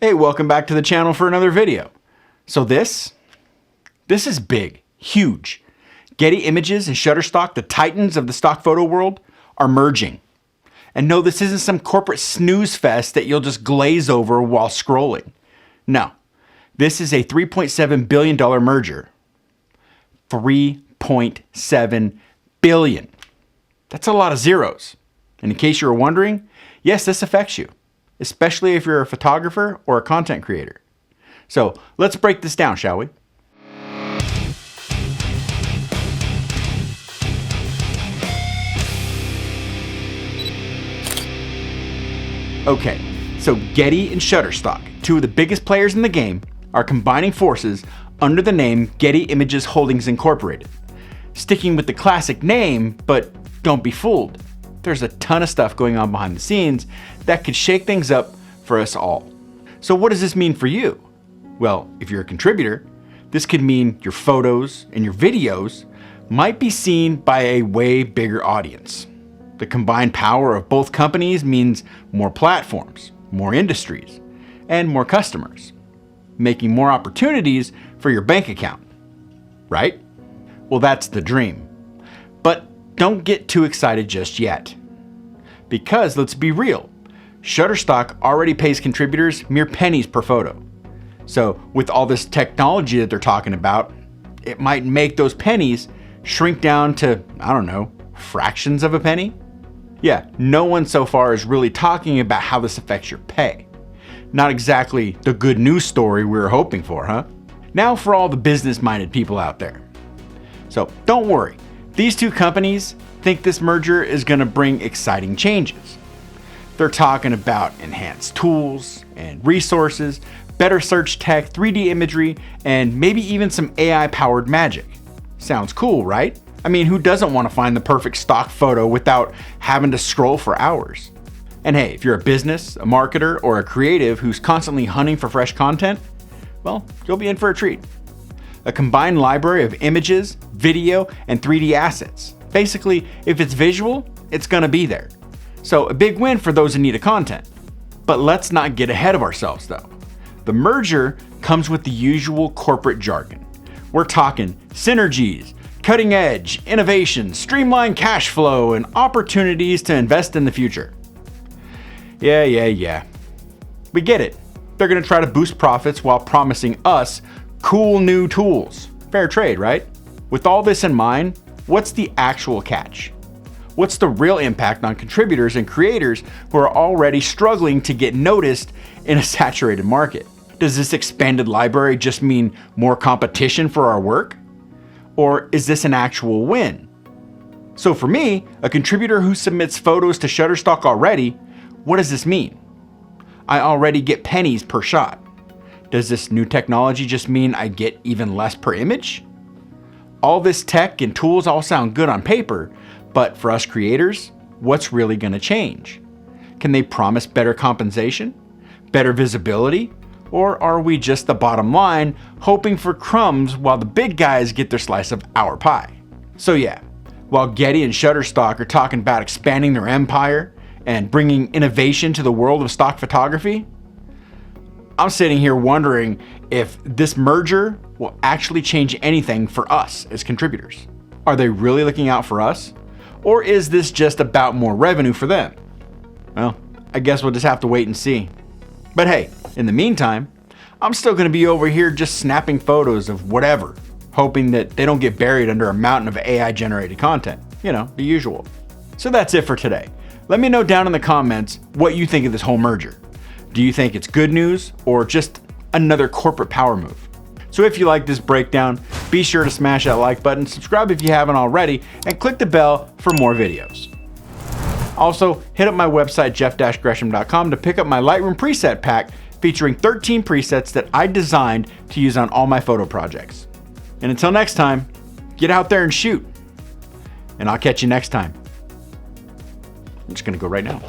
Hey, welcome back to the channel for another video. So this is big, huge. Getty Images and Shutterstock, the titans of the stock photo world, are merging. And no, this isn't some corporate snooze fest that you'll just glaze over while scrolling. No, this is a $3.7 billion merger. $3.7 billion. That's a lot of zeros. And in case you were wondering, yes, this affects you, especially if you're a photographer or a content creator. So let's break this down, shall we? Okay, so Getty and Shutterstock, two of the biggest players in the game, are combining forces under the name Getty Images Holdings Incorporated. Sticking with the classic name, but don't be fooled. There's a ton of stuff going on behind the scenes that could shake things up for us all. So what does this mean for you? Well, if you're a contributor, this could mean your photos and your videos might be seen by a way bigger audience. The combined power of both companies means more platforms, more industries, and more customers, making more opportunities for your bank account, right? Well, that's the dream. But don't get too excited just yet. Because let's be real, Shutterstock already pays contributors mere pennies per photo. So with all this technology that they're talking about, it might make those pennies shrink down to, I don't know, fractions of a penny? Yeah, no one so far is really talking about how this affects your pay. Not exactly the good news story we were hoping for, huh? Now for all the business-minded people out there. So don't worry, these two companies think this merger is going to bring exciting changes. They're talking about enhanced tools and resources, better search tech, 3D imagery, and maybe even some AI-powered magic. Sounds cool, right? I mean, who doesn't want to find the perfect stock photo without having to scroll for hours? And hey, if you're a business, a marketer, or a creative who's constantly hunting for fresh content, well, you'll be in for a treat. A combined library of images, video, and 3D assets. Basically, if it's visual, it's gonna be there. So a big win for those in need of content. But let's not get ahead of ourselves though. The merger comes with the usual corporate jargon. We're talking synergies, cutting edge, innovation, streamlined cash flow, and opportunities to invest in the future. Yeah. We get it. They're gonna try to boost profits while promising us cool new tools. Fair trade, right? With all this in mind, what's the actual catch? What's the real impact on contributors and creators who are already struggling to get noticed in a saturated market? Does this expanded library just mean more competition for our work? Or is this an actual win? So for me, a contributor who submits photos to Shutterstock already, what does this mean? I already get pennies per shot. Does this new technology just mean I get even less per image? All this tech and tools all sound good on paper, but for us creators, what's really gonna change? Can they promise better compensation? Better visibility? Or are we just the bottom line, hoping for crumbs while the big guys get their slice of our pie? So yeah, while Getty and Shutterstock are talking about expanding their empire and bringing innovation to the world of stock photography, I'm sitting here wondering if this merger will actually change anything for us as contributors. Are they really looking out for us? Or is this just about more revenue for them? Well, I guess we'll just have to wait and see. But hey, in the meantime, I'm still gonna be over here just snapping photos of whatever, hoping that they don't get buried under a mountain of AI generated content. You know, the usual. So that's it for today. Let me know down in the comments what you think of this whole merger. Do you think it's good news or just another corporate power move? So if you like this breakdown, be sure to smash that like button, subscribe if you haven't already, and click the bell for more videos. Also, hit up my website, jeff-gresham.com, to pick up my Lightroom preset pack featuring 13 presets that I designed to use on all my photo projects. And until next time, get out there and shoot. And I'll catch you next time. I'm just gonna go right now.